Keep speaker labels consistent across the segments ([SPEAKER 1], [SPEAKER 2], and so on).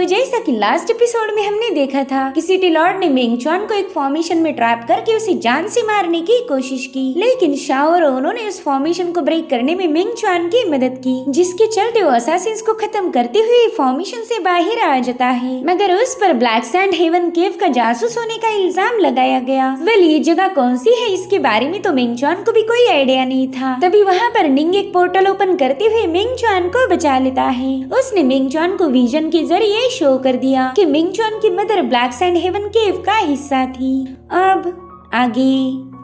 [SPEAKER 1] जैसा कि last episode में हमने देखा था कि सिटी लॉर्ड ने मिंग चुआन को एक फॉर्मेशन में ट्रैप करके उसे जान से मारने की कोशिश की, लेकिन शाओ और उन्होंने उस फॉर्मेशन को ब्रेक करने में मिंग चुआन की मदद की, जिसके चलते वो असासिन्स को खत्म करते हुए फॉर्मेशन से बाहर आ जाता है। मगर उस पर ब्लैक सैंड हेवन केव का जासूस होने का इल्जाम लगाया गया। वेल, ये जगह कौन सी है इसके बारे में तो मिंग चुआन को भी कोई आइडिया नहीं था। तभी वहाँ पर निंग एक पोर्टल ओपन करते हुए मिंग चुआन को बचा लेता है। उसने मिंग चुआन को विजन के जरिए शो कर दिया कि मिंग चुआन की मदर ब्लैक सैंड हेवन केव का हिस्सा थी। अब आगे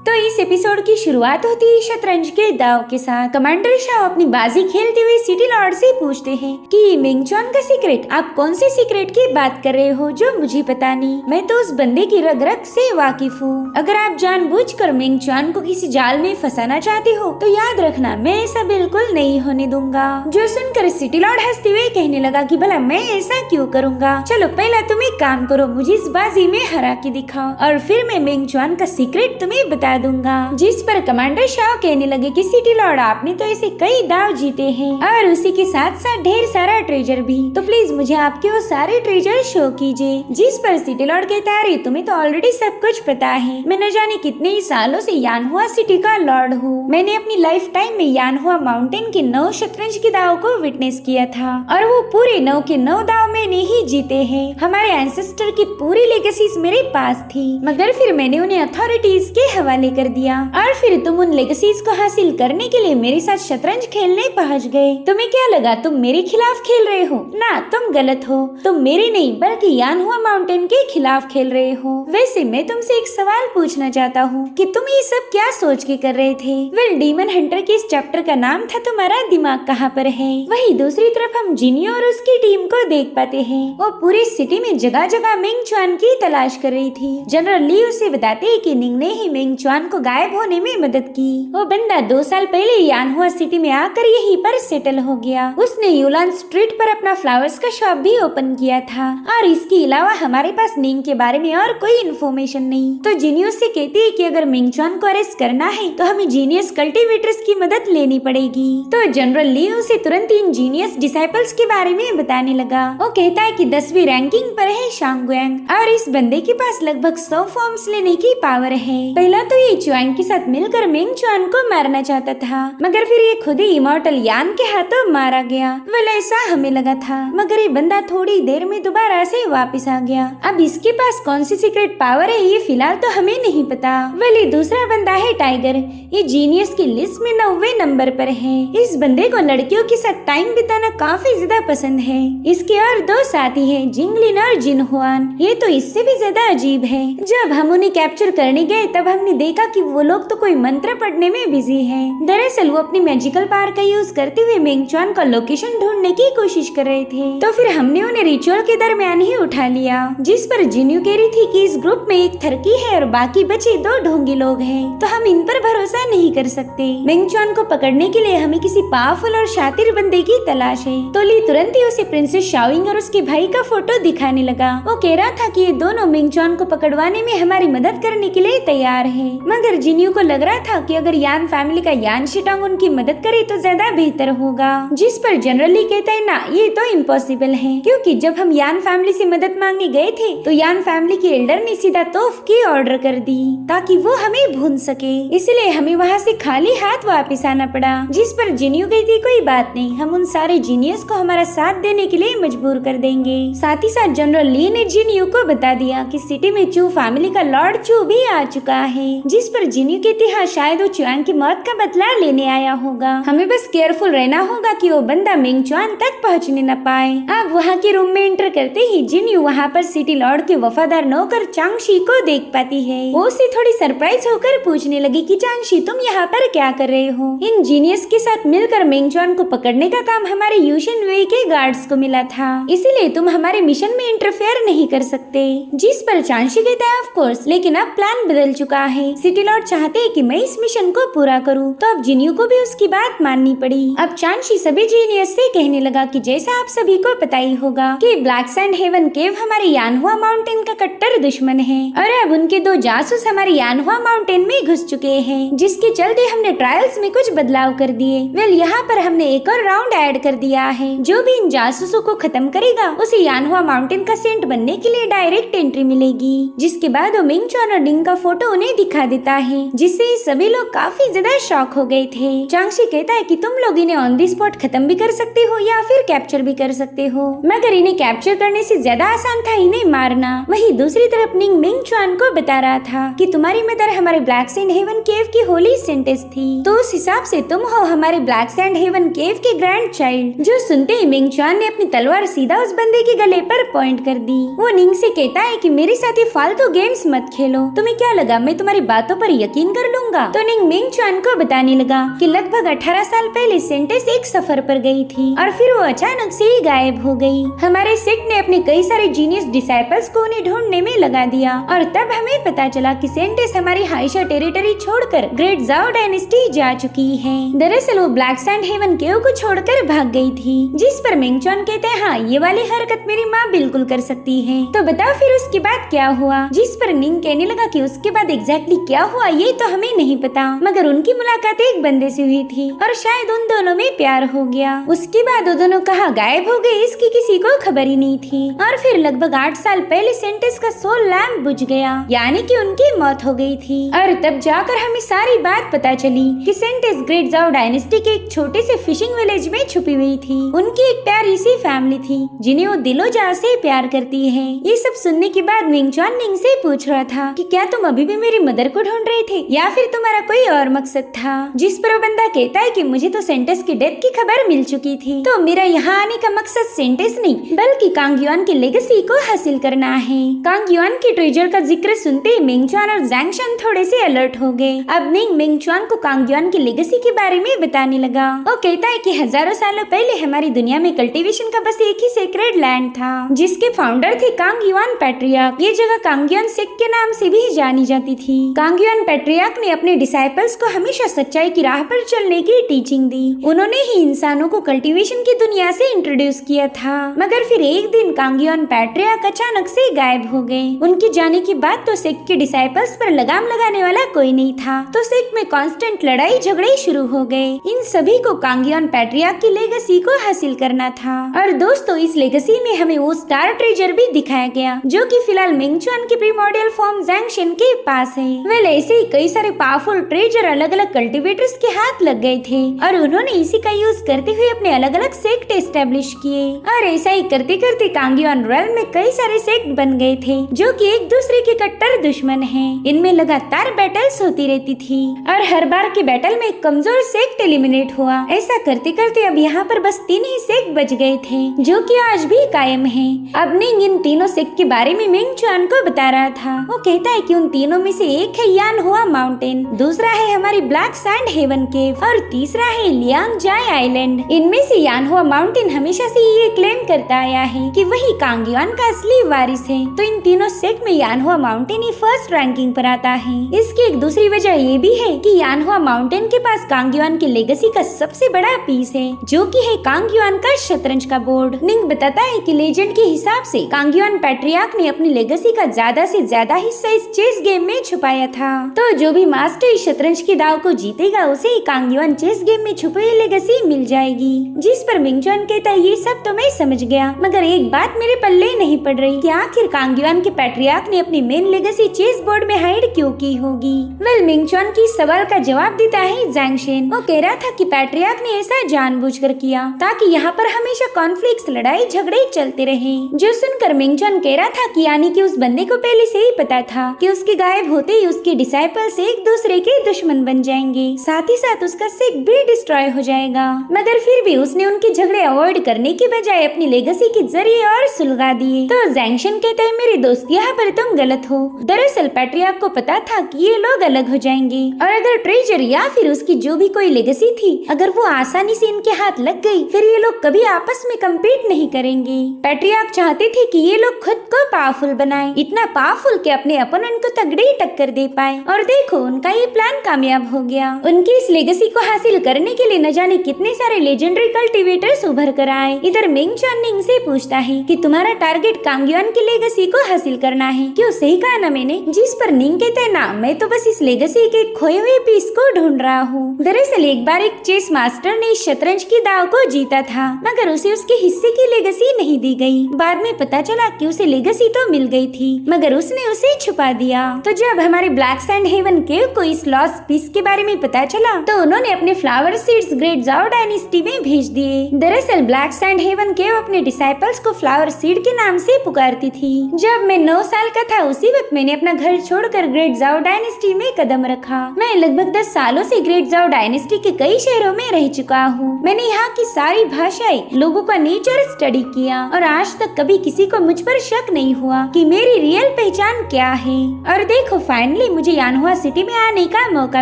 [SPEAKER 1] तो इस एपिसोड की शुरुआत होती है शतरंज के दाव के साथ। कमांडर शाओ अपनी बाजी खेलते हुए सिटी लॉर्ड से पूछते हैं कि मिंग चुआन का सीक्रेट, आप कौन से सीक्रेट की बात कर रहे हो जो मुझे पता नहीं? मैं तो उस बंदे की रग रग से वाकिफ हूँ। अगर आप जानबूझकर मिंग चुआन को किसी जाल में फंसाना चाहते हो तो याद रखना मैं ऐसा बिल्कुल नहीं होने दूंगा। जो सुनकर सिटी लॉर्ड हंसते हुए कहने लगा कि भला मैं ऐसा क्यों करूँगा, चलो पहला तुम एक काम करो, मुझे इस बाजी में हरा के दिखाओ और फिर मैं मिंग चुआन का सीक्रेट तुम्हें बता दूंगा। जिस पर कमांडर शाओ कहने लगे कि सिटी लॉर्ड, आपने तो ऐसे कई दाव जीते हैं और उसी के साथ साथ ढेर सारा ट्रेजर भी, तो प्लीज मुझे आपके वो सारे ट्रेजर शो कीजिए। जिस पर सिटी लॉर्ड कहता है, तुम्हें तो ऑलरेडी सब कुछ पता है, मैं न जाने कितने ही सालों से यानहुआ सिटी का लॉर्ड हूँ। मैंने अपनी लाइफ टाइम में यानहुआ माउंटेन के 9 शतरंज के दाव को विटनेस किया था और वो पूरे 9 के 9 दाव मैंने ही जीते हैं। हमारे एंसेस्टर की पूरी लेगेसीज मेरे पास थी, मगर फिर मैंने उन्हें अथॉरिटीज के हवाले कर दिया और फिर तुम उन लेगेसीज को हासिल करने के लिए मेरे साथ शतरंज खेलने पहुंच गए। तुम्हें क्या लगा तुम मेरे खिलाफ खेल रहे हो? ना, तुम गलत हो, तुम मेरे नहीं बल्कि यानहुआ माउंटेन के खिलाफ खेल रहे हो। वैसे मैं तुमसे एक सवाल पूछना चाहता हूँ कि तुम ये सब क्या सोच के कर रहे थे? वेल, डीमन हंटर के इस चैप्टर का नाम था तुम्हारा दिमाग कहाँ पर है। वही दूसरी तरफ हम जिनियो और उसकी टीम को देख पाते हैं, वो पूरी सिटी में जगह जगह मिंग चुआन की तलाश कर रही थी। जनरल ली उसे बताते है कि निंग ने ही मिंग चुआन को गायब होने में मदद की। वो बंदा 2 साल पहले यानहुआ सिटी में आकर यहीं पर सेटल हो गया। उसने यूलान स्ट्रीट पर अपना फ्लावर्स का शॉप भी ओपन किया था और इसके अलावा हमारे पास निंग के बारे में और कोई इन्फॉर्मेशन नहीं। तो जीनियस से कहती है कि अगर मिंग चुआन को अरेस्ट करना है तो हमें जीनियस कल्टीवेटर्स की मदद लेनी पड़ेगी। तो जनरल ली उसे तुरंत इन जीनियस डिसाइपल्स के बारे में बताने लगा। वो कहता है कि 10वीं रैंकिंग पर है शांगुएंग और इस बंदे के पास लगभग 100 फॉर्म्स लेने की पावर है। पहला तो ये चुआन के साथ मिलकर मिंग चुआन को मारना चाहता था, मगर फिर ये खुद ही इमॉर्टल यान के हाथों मारा गया। वेल, ऐसा हमें लगा था, मगर ये बंदा थोड़ी देर में दोबारा से वापस आ गया। अब इसके पास कौन सी सीक्रेट पावर है ये फिलहाल तो हमें नहीं पता। वेल, ये दूसरा बंदा है टाइगर, ये जीनियस की लिस्ट में 9वें नंबर पर है। इस बंदे को लड़कियों के साथ टाइम बिताना काफी ज्यादा पसंद है। इसके और 2 साथी हैं, जिंगलिन और जिनहुआन। ये तो इससे भी ज्यादा अजीब है। जब हम उन्हें कैप्चर करने गए तब हमने देखा कि वो लोग तो कोई मंत्र पढ़ने में बिजी हैं। दरअसल वो अपनी मैजिकल पावर का यूज करते हुए मिंग चुआन का लोकेशन ढूंढने की कोशिश कर रहे थे। तो फिर हमने उन्हें रिचुअल के दरमियान ही उठा लिया, जिस पर जिन्यू कह रही थी कि इस ग्रुप में एक थर्की है और बाकी बचे 2 ढोंगी लोग हैं, तो हम इन पर भरोसा नहीं कर सकते। मिंग चुआन को पकड़ने के लिए हमें किसी पावरफुल और शातिर बंदे की तलाश है। तो ली तुरंत ही उसे प्रिंसेस शाओइंग और उसके भाई का फोटो दिखाने लगा। वो कह रहा था कि ये दोनों मिंग चुआन को पकड़वाने में हमारी मदद करने के लिए तैयार है। मगर जिन्यू को लग रहा था कि अगर यान फैमिली का यान शिटांग उनकी मदद करे तो ज्यादा बेहतर होगा। जिस पर जनरली कहता है, ना, ये तो इम्पॉसिबल है, क्योंकि जब हम यान फैमिली से मदद मांगने गए थे तो यान फैमिली के एल्डर ने सीधा तोफ की ऑर्डर कर दी ताकि वो हमें भून सके, इसलिए हमें वहाँ से खाली हाथ वापस आना पड़ा। जिस पर जिन्यू कहती, कोई बात नहीं, हम उन सारे जीनियस को हमारा साथ देने के लिए मजबूर कर देंगे। साथ ही साथ जनरल ली ने जिन्यू को बता दिया कि सिटी में चू फैमिली का लॉर्ड चू भी आ चुका है। जिस पर जिन्यू कहती, हाँ, शायद वो चुआन की मौत का बदला लेने आया होगा, हमें बस केयरफुल रहना होगा कि वो बंदा मिंग चुआन तक पहुंचने न पाए। अब वहाँ के रूम में एंटर करते ही जिन्यू वहाँ पर सिटी लॉर्ड के वफादार नौकर चांगशी को देख पाती है। वो उसे थोड़ी सरप्राइज होकर पूछने लगी कि चांगशी, तुम यहाँ पर क्या कर रहे हो? इन जीनियस के साथ मिलकर मिंग चुआन को पकड़ने का काम हमारे यूशन वे के गार्ड्स को मिला था, इसलिए तुम हमारे मिशन में इंटरफेयर नहीं कर सकते। जिस पर चांगशी कहता है, ऑफ कोर्स, लेकिन अब प्लान बदल चुका है। सिटी लॉर्ड चाहते हैं कि मैं इस मिशन को पूरा करूं, तो अब जिन्यू को भी उसकी बात माननी पड़ी। अब चांगशी सभी जीनियस से कहने लगा कि जैसा आप सभी को पता ही होगा कि ब्लैक सैंड हेवन केव हमारे यानहुआ माउंटेन का कट्टर दुश्मन है और अब उनके 2 जासूस हमारे यानहुआ माउंटेन में घुस चुके हैं, जिसके चलते हमने ट्रायल्स में कुछ बदलाव कर दिए। वेल, यहाँ पर हमने एक और राउंड ऐड कर दिया है जो भी इन जासूसों को खत्म करे जाएगा उसे यानहुआ माउंटेन का सेंट बनने के लिए डायरेक्ट एंट्री मिलेगी। जिसके बाद वो मिंग चुआन और निंग का फोटो उन्हें दिखा देता है, जिससे सभी लोग काफी ज्यादा शॉक हो गए थे। चांगशी कहता है कि तुम लोग इन्हें ऑन दी स्पॉट खत्म भी कर सकते हो या फिर कैप्चर भी कर सकते हो, मगर इन्हें कैप्चर करने से ज्यादा आसान था इन्हें मारना। वहीं दूसरी तरफ निंग मिंग चुआन को बता रहा था कि तुम्हारी मदर हमारे ब्लैक सैंड हेवन केव की होली सेंटेंस थी, तो उस हिसाब से तुम हो हमारे ब्लैक सैंड हेवन केव के ग्रैंड चाइल्ड। जो सुनते ही मिंग चुआन ने अपनी तलवार सीधा उस बंदे के गले पर पॉइंट कर दी। वो निंग से कहता है कि मेरे साथ ये फालतू गेम्स मत खेलो, तुम्हें क्या लगा मैं तुम्हारी बातों पर यकीन कर लूंगा। तो निंग मिंग चुआन को बताने लगा कि लगभग 18 साल पहले सेंटेंस एक सफर पर गई थी और फिर वो अचानक से ही गायब हो गई। हमारे सेक्ट ने अपने कई सारे जीनियस डिसाइपल्स को उन्हें ढूंढने में लगा दिया और तब हमें पता चला कि सेंटेंस हमारी हाइशा टेरिटरी छोड़कर ग्रेट जाओ डायनेस्टी जा चुकी है। दरअसल वो ब्लैक सैंड हेवन केव को छोड़कर भाग गई थी, जिस पर मिंग चुआन कहते हैं हाँ ये वाली हरकत मेरी माँ बिल्कुल कर सकती है। तो बताओ फिर उसके बाद क्या हुआ। जिस पर निंग कहने लगा कि उसके बाद एग्जैक्टली क्या हुआ ये तो हमें नहीं पता, मगर उनकी मुलाकात एक बंदे से हुई थी और शायद उन दोनों में प्यार हो गया। उसके बाद वो दोनों कहाँ गायब हो गए इसकी किसी को खबर ही नहीं थी। और फिर लगभग 8 साल पहले सेंटेंस का सोल लैम्प बुझ गया, यानी कि उनकी मौत हो गई थी। और तब जाकर हमें सारी बात पता चली कि सेंटेंस ग्रेट जाओ डायनेस्टी के एक छोटे से फिशिंग विलेज में छुपी हुई थी। उनकी एक प्यारी सी फैमिली थी जिन्हें वो दिलो जान से प्यार करती है। ये सब सुनने के बाद मिंग चुआन निंग से पूछ रहा था कि क्या तुम अभी भी मेरी मदर को ढूंढ रहे थे या फिर तुम्हारा कोई और मकसद था। जिस पर वो बंदा कहता है कि मुझे तो सेंटेंस की डेथ की खबर मिल चुकी थी, तो मेरा यहाँ आने का मकसद सेंटेंस नहीं बल्कि कांग युआन की लेगेसी को हासिल करना है। कांग युआन की ट्रेजर का जिक्र सुनते ही मिंग चुआन और ज़ैंग शन थोड़े से अलर्ट हो गए। अब निंग मिंग चुआन को कांग युआन की लेगेसी के बारे में बताने लगा। वो कहता है कि हजारों सालों पहले हमारी दुनिया में कल्टीवेशन का बस एक ही सेक्रेड लैंड था जिसके फाउंडर थे कांग युआन पैट्रियार्क। ये जगह कांग युआन सेक्ट के नाम से भी जानी जाती थी। कांग युआन पैट्रियार्क ने अपने डिसाइपल्स को हमेशा सच्चाई की राह पर चलने की टीचिंग दी। उन्होंने ही इंसानों को कल्टीवेशन की दुनिया से इंट्रोड्यूस किया था, मगर फिर एक दिन कांग युआन पैट्रियार्क अचानक से गायब हो गए। उनके जाने के बाद तो सेक्ट के डिसाइपल्स पर लगाम लगाने वाला कोई नहीं था, तो सेक्ट में कांस्टेंट लड़ाई झगड़े शुरू हो गए। इन सभी को कांग युआन पैट्रियार्क की लेगेसी को हासिल करना था। और दोस्तों इस लेगेसी में हमें वो स्टार ट्रेजर भी दिखाया गया जो कि फिलहाल मिंग चुआन की प्रीमोर्डियल फॉर्म ज़ैंग शन के पास है। वेल ऐसे ही कई सारे पावरफुल ट्रेजर अलग अलग कल्टीवेटर्स के हाथ लग गए थे और उन्होंने इसी का यूज करते हुए अपने अलग अलग सेक्ट एस्टेब्लिश किए। और ऐसा ही करते करते कांग युआन रेल्म में कई सारे सेक्ट बन गए थे जो कि एक दूसरे के कट्टर दुश्मन हैं। इनमें लगातार बैटल्स होती रहती थी और हर बार के बैटल में एक कमजोर सेक्ट एलिमिनेट हुआ। ऐसा करते करते अब यहाँ पर बस 3 ही सेक्ट बच गए थे जो कि आज भी कायम है। अब निंग इन तीनों सेक्ट के बारे में मिंग चुआन को बता रहा था। वो कहता है कि उन तीनों में से एक है यानहुआ माउंटेन, दूसरा है हमारी ब्लैक सैंड हेवन केव और तीसरा है लियांग जाय आइलैंड। इनमें से यानहुआ माउंटेन हमेशा से ये क्लेम करता आया है कि वही कांग युआन का असली वारिस है, तो इन तीनों सेक्ट में यानहुआ माउंटेन ही फर्स्ट रैंकिंग पर आता है। इसकी एक दूसरी वजह ये भी है कि यानहुआ माउंटेन के पास कांग युआन की लेगेसी का सबसे बड़ा पीस है जो कि है कांग युआन का शतरंज का बोर्ड। निंग बताता है कि लेजेंड के हिसाब से कांग युआन पैट्रियार्क ने अपनी लेगेसी का ज्यादा से ज्यादा हिस्सा इस चेस गेम में छुपाया था, तो जो भी मास्टर इस शतरंज की दाव को जीतेगा उसे ही कांग युआन चेस गेम में छुपी हुई लेगेसी मिल जाएगी। जिस पर मिंग चुआन कहता है ये सब तो मैं समझ गया, मगर एक बात मेरे पल्ले नहीं पड़ रही कि आखिर कांग युआन के पैट्रियार्क ने अपनी मेन लेगेसी चेस बोर्ड में हाइड क्यों की होगी। वेल मिंग चुआन की सवाल का जवाब देता है ज़ैंग शन। वो कह रहा था कि पैट्रियार्क ने ऐसा जानबूझकर किया ताकि यहाँ पर हमेशा कॉन्फ्लिक्ट्स लड़ाई झगड़े चलते रहे। जो सुनकर मिंग चुआन कह रहा था कि यानी कि उस बंदे को पहले से ही पता था कि उसके गायब होते ही उसके डिसाइपल्स एक दूसरे के दुश्मन बन जाएंगे, साथ ही साथ उसका सेक्ट भी डिस्ट्रॉय हो जाएगा, मगर फिर भी उसने उनके झगड़े अवॉइड करने की बजाय अपनी लेगेसी के जरिए और सुलगा दिए। तो ज़ैंग शन कहते हैं मेरे दोस्त यहाँ पर तुम गलत हो। दरअसल पैट्रियार्क को पता था कि ये लोग अलग हो जाएंगे और अगर ट्रेजर या फिर उसकी जो भी कोई लेगेसी थी अगर वो आसानी से इनके हाथ लग गई फिर ये लोग कभी आपस में कम्पीट नहीं करेंगे। पैट्रियार्क चाहते थे कि ये लोग खुद को पावरफुल बनाएं, इतना पावरफुल कि अपने अपोनेंट को तगड़ी टक्कर दे पाए, और देखो उनका ये प्लान कामयाब हो गया। उनकी इस लेगेसी को हासिल करने के लिए न जाने कितने सारे लेजेंडरी कल्टीवेटर्स उभर कर आए। इधर मिंग चुआन निंग से पूछता है कि तुम्हारा टारगेट कांग युआन की लेगेसी को हासिल करना है, क्यों सही कहा ना मैंने। जिस पर निंग कहते हैं ना मैं तो बस इस लेगेसी के खोए हुए पीस को ढूंढ रहा हूँ। दरअसल एक बार एक चेस मास्टर ने शतरंज की दाव को जीता था, मगर उसे उसके हिस्से की लेगेसी नहीं दी गई। बाद में पता चला कि उसे लेगेसी तो मिल गई थी, मगर उसने उसे छुपा दिया। तो जब हमारे ब्लैक सैंड हेवन केव को इस लॉस्ट पीस के बारे में पता चला तो उन्होंने अपने फ्लावर सीड्स ग्रेट जाओ डायनेस्टी में भेज दिए। दरअसल ब्लैक सैंड हेवन केव अपने डिसाइपल्स को फ्लावर सीड के नाम से पुकारती थी। जब मैं 9 साल का था उसी वक्त मैंने अपना घर छोड़कर ग्रेट जाओ डायनेस्टी में कदम रखा। मैं लगभग 10 सालों से ग्रेट जाओ डायनेस्टी के कई शहरों में रह चुका हूँ। मैंने यहाँ की सारी भाषाएं, लोगों का नेचर स्टडी किया और आज तक कभी किसी को मुझ पर शक नहीं हुआ कि मेरी रियल पहचान क्या है। और देखो फाइनली मुझे यानहुआ सिटी में आने का मौका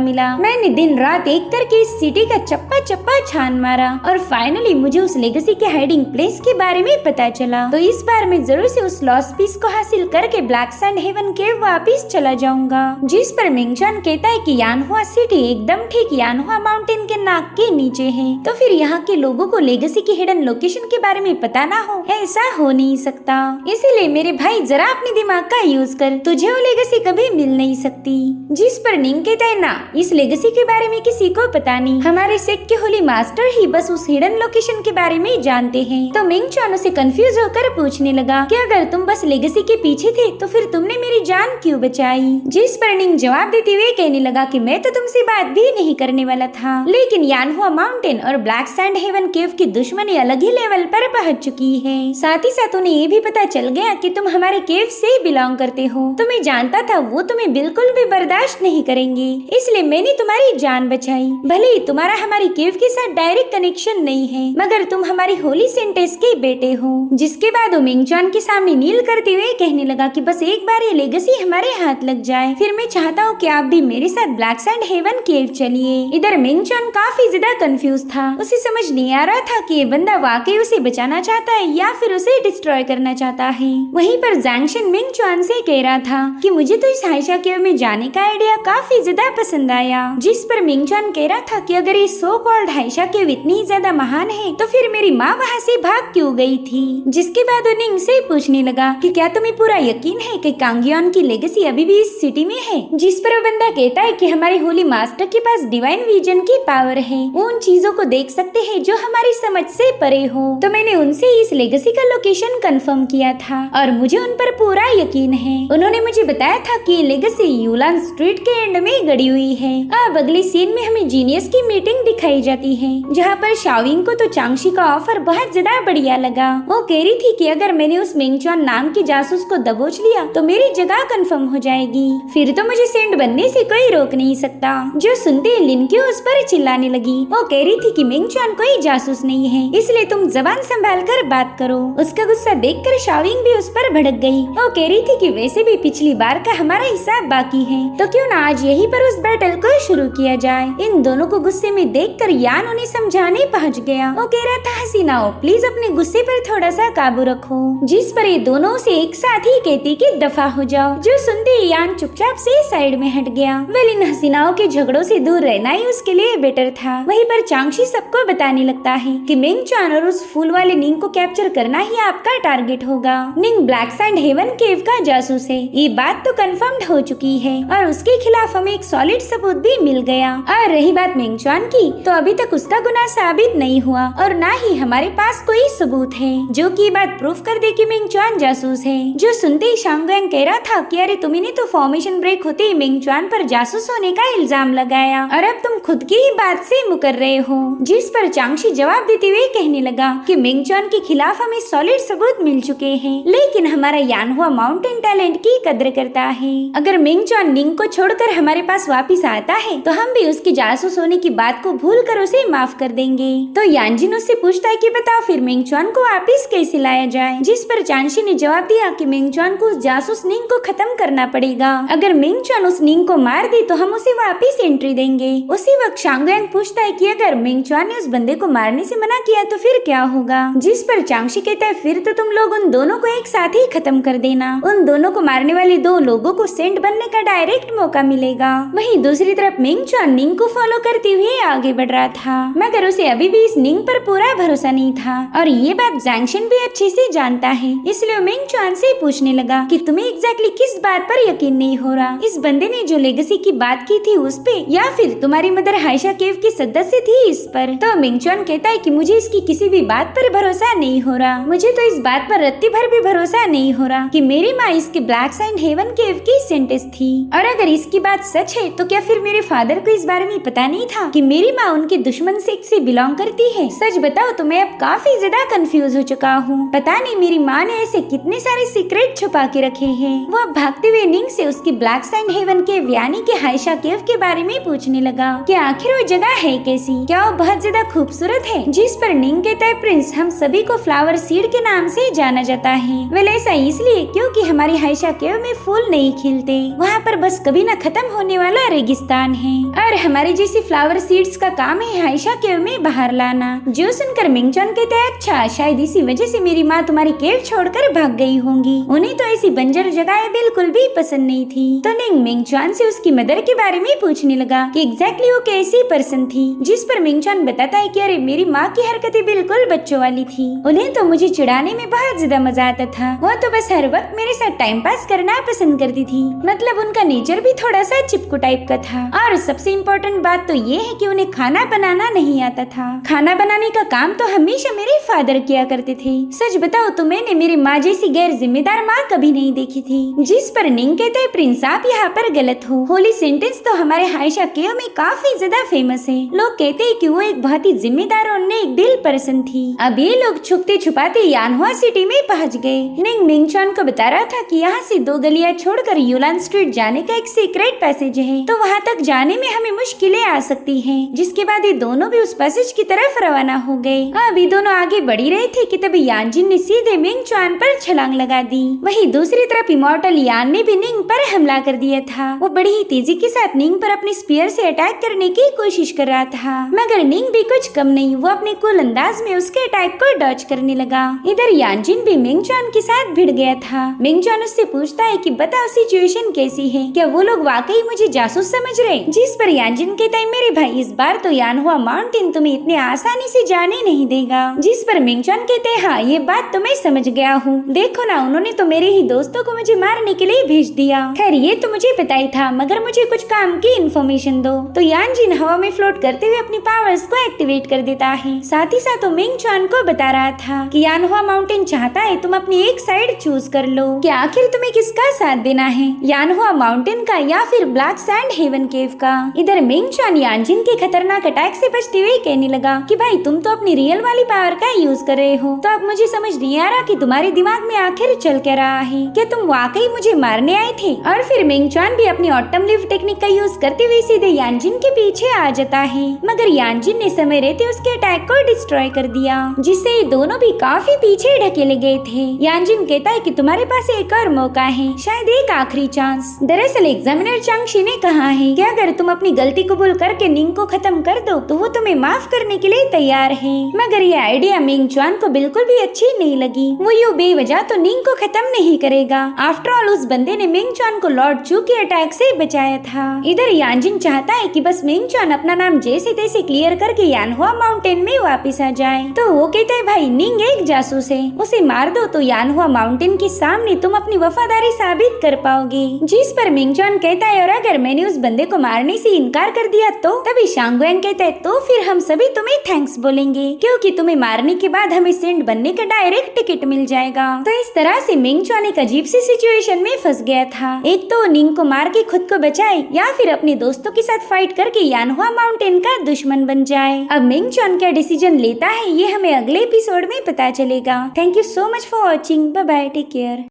[SPEAKER 1] मिला। मैंने दिन रात एक करके इस सिटी का चप्पा चप्पा छान मारा और फाइनली मुझे उस लेगेसी के हाइडिंग प्लेस के बारे में पता चला। तो इस बार मैं जरूर से उस लॉस्ट पीस को हासिल करके ब्लैक सैंड हेवन केव वापिस चला जाऊंगा। जिस पर मिंगचुआन कहता है कि यानहुआ सिटी एकदम ठीक यानहुआ माउंटेन के नाक के नीचे है। तो फिर यहाँ के लोगों को लेगेसी की हिडन लोकेशन के बारे में पता ना हो, ऐसा हो नहीं सकता। इसीलिए मेरे भाई जरा अपने दिमाग का यूज कर, तुझे वो लेगेसी कभी मिल नहीं सकती। जिस पर निंग कहता है ना, इस लेगेसी के बारे में किसी को पता नहीं, हमारे सेक्ट के होली मास्टर ही बस उस हिडन लोकेशन के बारे में जानते हैं। तो मिंगचुआन से कंफ्यूज होकर पूछने लगा कि अगर तुम बस लेगेसी के पीछे थे तो फिर तुमने मेरी जान क्यों बचाई। जिस पर निंग जवाब देते हुए कहने लगा कि मैं तो तुमसे बात भी नहीं करने वाला था, लेकिन यानहुआ माउंटेन और ब्लैक सैंड हेवन केव की दुश्मनी अलग ही लेवल पर पहुंच चुकी है। साथ ही साथ उन्हें ये भी पता चल गया कि तुम हमारे केव से बिलोंग करते हो। तो मैं जानता था वो तुम्हें बिल्कुल भी बर्दाश्त नहीं करेंगे, इसलिए मैंने तुम्हारी जान बचाई। भले ही तुम्हारा हमारी केव के साथ डायरेक्ट कनेक्शन नहीं है, मगर तुम हमारी होली सेंटेस के बेटे हो। जिसके बाद वो मिंगचुआन के सामने नील करते हुए कहने लगा कि बस एक बार ये लेगेसी हमारे हाथ लग जाए, फिर मैं चाहता हूँ कि आप भी मेरे साथ ब्लैक सैंड हेवन केव चलिए। इधर मिंगचुआन काफी ज्यादा कंफ्यूज था, उसे समझ नहीं आ रहा था कि ये बंदा वाकई उसे बचाना चाहता है या फिर उसे डिस्ट्रॉय करना चाहता है। वहीं पर जैंगशन मिंगचुआन से कह रहा था कि मुझे तो इस हाइशा केव में जाने का आइडिया काफी ज्यादा पसंद आया। जिस पर मिंगचुआन कह रहा था कि अगर ये सो कॉल्ड हाइशा केव इतनी ज्यादा महान है तो फिर मेरी माँ वहाँ से भाग क्यों गई थी। जिसके बाद वो निंग से पूछने लगा कि क्या तुम्हें पूरा यकीन है कि कांगियोन की लेगेसी अभी भी इस सिटी में है। जिस पर वो बंदा कहता है कि हमारे होली मास्टर के पास डिवाइन विजन की पावर है, वो उन चीजों को देख सकते हैं जो हमारी समझ से परे हो। तो मैंने उनसे इस लेगेसी का लोकेशन कंफर्म किया था और मुझे उन पर पूरा यकीन है। उन्होंने मुझे बताया था कि ये लेगेसी यूलान स्ट्रीट के एंड में गड़ी हुई है। अब अगले सीन में हमें जीनियस की मीटिंग दिखाई जाती है, जहाँ पर शाओविंग को तो चांगशी का ऑफर बहुत ज्यादा बढ़िया लगा। वो कह रही थी कि अगर मैंने उस मिंगचुआन नाम की जासूस को दबोच लिया तो मेरी जगह कंफर्म हो जाएगी, फिर तो मुझे सेंट बनने से कोई रोक नहीं सकता। जो सुनते ही लिनक्यू उस पर चिल्लाने लगी। वो कह रही थी कि मिंगचुआन कोई जासूस नहीं है, इसलिए तुम जबान संभाल कर बात करो। उसका गुस्सा देखकर शाओविंग भी उस पर भड़क गई। वो कह रही थी कि वैसे भी पिछली बार का हमारा हिसाब बाकी है, तो क्यों ना आज यहीं पर उस बैटल को शुरू किया जाए। इन दोनों को गुस्से में देखकर यान उन्हें समझाने पहुंच गया। वो कह रहा था हसीनाओ प्लीज अपने गुस्से पर थोड़ा सा काबू रखो। जिस पर ये दोनों से एक साथ ही कहती कि दफा हो जाओ। जो सुनते ही यान चुपचाप से साइड में हट गया। वेल इन हसीनाओं के झगड़ों से दूर रहना ही उसके लिए बेटर था। वहीं पर चांगशी सबको बताने लगता है कि मिंगचुआन और उस फूल वाले निंग को कैप्चर करना ही आपका टारगेट होगा। निंग ब्लैक सैंड हेवन केव का जासूस है, ये बात तो कंफर्म्ड हो चुकी है और उसके खिलाफ हमें एक सॉलिड सबूत भी मिल गया। और रही बात मिंगचुआन की, तो अभी तक उसका गुनाह साबित नहीं हुआ और ना ही हमारे पास कोई सबूत है जो कि बात प्रूफ कर दे कि मिंगचुआन जासूस है। जो सुनते ही शांगुएंग कह रहा था कि अरे तुमने तो फॉर्मेशन ब्रेक होते ही मिंगचुआन पर जासूस होने का इल्जाम लगाया और अब तुम खुद की ही बात से मुकर रहे हो। जिस पर चांगशी जवाब देते हुए कहने लगा कि मिंगचुआन के खिलाफ हमें सॉलिड सबूत मिल चुके हैं, लेकिन हमारा यानहुआ माउंटेन टैलेंट की कद्र करता है। अगर मिंगचुआन निंग को छोड़कर हमारे पास वापिस आता है तो हम भी उसकी जासूस होने की बात को भूल कर उसे माफ कर देंगे। तो यानजिन उससे पूछता है कि बताओ फिर मिंगचुआन को वापिस कैसे लाया जाए। जिस पर चांगशी ने जवाब दिया कि मिंगचुआन को उस जासूस निंग को खत्म करना पड़ेगा। अगर मिंगचुआन उस निंग को मार दे तो हम उसे वापिस एंट्री देंगे। उसी वक्त शांगुएंग पूछता है कि अगर मिंगचुआन ने उस बंदे को मारने से मना किया तो फिर क्या होगा। जिस पर चांगशी कहता है फिर तो तुम लोग उन दोनों को एक साथ ही खत्म कर देना। उन दोनों को मारने वाले दो लोगों को सेंट बनने का डायरेक्ट मौका मिलेगा। वहीं दूसरी तरफ मिंगचुआन निंग को फॉलो करते हुए आगे बढ़ रहा था, मगर उसे अभी भी इस निंग पर पूरा भरोसा नहीं था और ये बात जैंगशन भी अच्छे से जानता है। इसलिए मिंगचुआन से पूछने लगा कि तुम्हें एग्जैक्टली किस बात पर यकीन नहीं हो रहा, इस बंदे ने जो लेगेसी की बात की थी उस पे या फिर तुम्हारी मदर हाइशा केव की सदस्य थी इस पर। तो मिंगचुआन कहता है कि मुझे इसकी किसी भी बात पर भरोसा भरोसा नहीं हो रहा। मुझे तो इस बात पर रत्ती भर भी भरोसा नहीं हो रहा कि मेरी माँ इसके ब्लैक सैंड हेवन केव की साइंटिस्ट थी। और अगर इसकी बात सच है तो क्या फिर मेरे फादर को इस बारे में पता नहीं था कि मेरी माँ उनके दुश्मन सेक्ट से बिलोंग करती है? सच बताओ तो मैं अब काफी ज्यादा कंफ्यूज हो चुका हूँ। पता नहीं मेरी माँ ने ऐसे कितने सारे सीक्रेट छुपा के रखे हैं। वो अब भागते हुए निंग से उसकी ब्लैक सैंड हेवन केव यानी कि हाइशा केव के बारे में पूछने लगा कि आखिर वो जगह है कैसी, क्या वो बहुत ज्यादा खूबसूरत है? जिस पर निंग कहता है, प्रिंस हम सभी को फ्लावर सीड के नाम से जाना जाता है। वेल ऐसा इसलिए क्योंकि हमारी हाइशा केव में फूल नहीं खिलते, वहाँ पर बस कभी न खत्म होने वाला रेगिस्तान है और हमारे जैसी फ्लावर सीड्स का काम है हाइशा केव में बाहर लाना। जो सुनकर मिंगचॉन कहता है, अच्छा शायद इसी वजह से मेरी माँ तुम्हारी केव छोड़कर भाग गई होंगी। उन्हें तो ऐसी बंजर जगह बिल्कुल भी पसंद नहीं थी। तो निंग मिंगचॉन से उसकी मदर के बारे में पूछने लगा कि एग्जैक्टली वो कैसी पर्सन थी। जिस पर मिंगचॉन बताता है कि अरे मेरी माँ की हरकतें बिल्कुल बच्चों वाली थी। उन्हें तो मुझे चिढ़ाने में बहुत ज्यादा मजा आता था। वो तो बस हर वक्त मेरे साथ टाइम पास करना पसंद करती थी। मतलब उनका नेचर भी थोड़ा सा चिपकू टाइप का था। और सबसे इम्पोर्टेंट बात तो ये है कि उन्हें खाना बनाना नहीं आता था। खाना बनाने का काम तो हमेशा मेरे फादर किया करते थे। सच बताओ तो मैंने मेरी माँ जैसी गैर जिम्मेदार माँ कभी नहीं देखी थी। जिस पर निंग कहते हैं, प्रिंस आप यहाँ पर गलत हो। होली सेंटेंस तो हमारे हाइशा केव में काफी ज्यादा फेमस है। लोग कहते हैं कि वो एक बहुत ही जिम्मेदार और नेक दिल पर्सन थी। अब ये लोग छुपते छुपाते यानहुआ सिटी में पहुँच गए। निंग मिंगचॉन को बता रहा था कि यहाँ से 2 गलियाँ छोड़कर यूलान स्ट्रीट जाने का एक सीक्रेट पैसेज है, तो वहाँ तक जाने में हमें मुश्किलें आ सकती हैं। जिसके बाद ये दोनों भी उस पैसेज की तरफ रवाना हो गए। अभी दोनों आगे बढ़ ही रहे थे कि तभी यानजिन ने सीधे मिंगचॉन पर छलांग लगा दी। वहीं दूसरी तरफ इमॉर्टल यान ने भी निंग पर हमला कर दिया था। वो बड़ी ही तेजी के साथ निंग पर अपने स्पीयर से अटैक करने की कोशिश कर रहा था, मगर निंग भी कुछ कम नहीं, वो अपने कूल अंदाज में उसके अटैक को डॉज करने लगा। इधर यानजिन भी मिंगचॉन के साथ भिड़ गया था। मिंगचॉन उससे पूछता है कि बताओ सिचुएशन कैसी है, क्या वो लोग वाकई मुझे जासूस समझ रहे? जिस पर यानजिन कहता है, मेरे भाई इस बार तो यानहुआ माउंटेन तुम्हें इतने आसानी से जाने नहीं देगा। जिस पर मिंगचॉन कहते हैं, हाँ ये बात तो मैं समझ गया हूँ, देखो ना उन्होंने तो मेरे ही दोस्तों को मुझे मारने के लिए भेज दिया। खैर ये तो मुझे पता ही था, मगर मुझे कुछ काम की इन्फॉर्मेशन दो। तो यानजिन हवा में फ्लोट करते हुए अपनी पावर्स को एक्टिवेट कर देता है। साथ ही साथ वो मिंगचॉन को बता रहा था कि यानहुआ माउंटेन चाहता है तुम अपनी एक साइड चूज कर लो कि आखिर तुम्हें किसका साथ देना है, यानहुआ माउंटेन का या फिर ब्लैक सैंड हेवन केव का। इधर मिंगचॉन यानजिन के खतरनाक अटैक से बचते हुए कहने लगा कि भाई तुम तो अपनी रियल वाली पावर का यूज कर रहे हो, तो अब मुझे समझ नहीं आ रहा कि तुम्हारे दिमाग में आखिर चल क्या रहा है। क्या तुम वाकई मुझे मारने आए थे? और फिर मिंगचॉन भी अपनी ऑटम लिव टेक्निक का यूज करते हुए सीधे यानजिन के पीछे आ जाता है, मगर यानजिन ने समय रहते उसके अटैक को डिस्ट्रॉय कर दिया, जिससे ये दोनों भी काफी पीछे ढकेले गए थे। यानजिन कहता है कि तुम्हारे पास एक और मौका है, शायद एक आखिरी चांस। दरअसल एग्जामिनर चांगशी ने कहा है कि अगर तुम अपनी गलती कबूल करके निंग को खत्म कर दो तो वो तुम्हें माफ करने के लिए तैयार है। मगर ये आइडिया मिंगचॉन को बिल्कुल भी अच्छी नहीं लगी। वो यूं बेवजह तो निंग को खत्म नहीं करेगा। आफ्टर ऑल उस बंदे ने मिंगचॉन को लॉर्ड चू के अटैक से बचाया था। इधर यानजिन चाहता है कि बस मिंगचॉन अपना नाम जैसे तैसे क्लियर करके यानहुआ माउंटेन में वापस आ जाए। तो वो कहता है, भाई निंग एक जासूस है, उसे मार दो तो यानहुआ माउंटेन के सामने तुम अपनी वफादारी साबित कर पाओगे। जिस पर मिंगचॉन कहता है, और अगर मैंने उस बंदे को मारने से इनकार कर दिया तो? तभी शांगुएंग कहता है, तो फिर हम सभी तुम्हें थैंक्स बोलेंगे, क्योंकि तुम्हें मारने के बाद हमें सेंट बनने का डायरेक्ट टिकट मिल जाएगा। तो इस तरह से मिंगचॉन एक अजीब सी सिचुएशन में फंस गया था। एक तो निंग को मार के खुद को बचाए या फिर अपने दोस्तों के साथ फाइट करके यानहुआ माउंटेन का दुश्मन बन जाए। अब मिंगचॉन क्या डिसीजन लेता है ये हमें अगले एपिसोड में पता चलेगा। Thank you so much for watching. Bye bye, take care.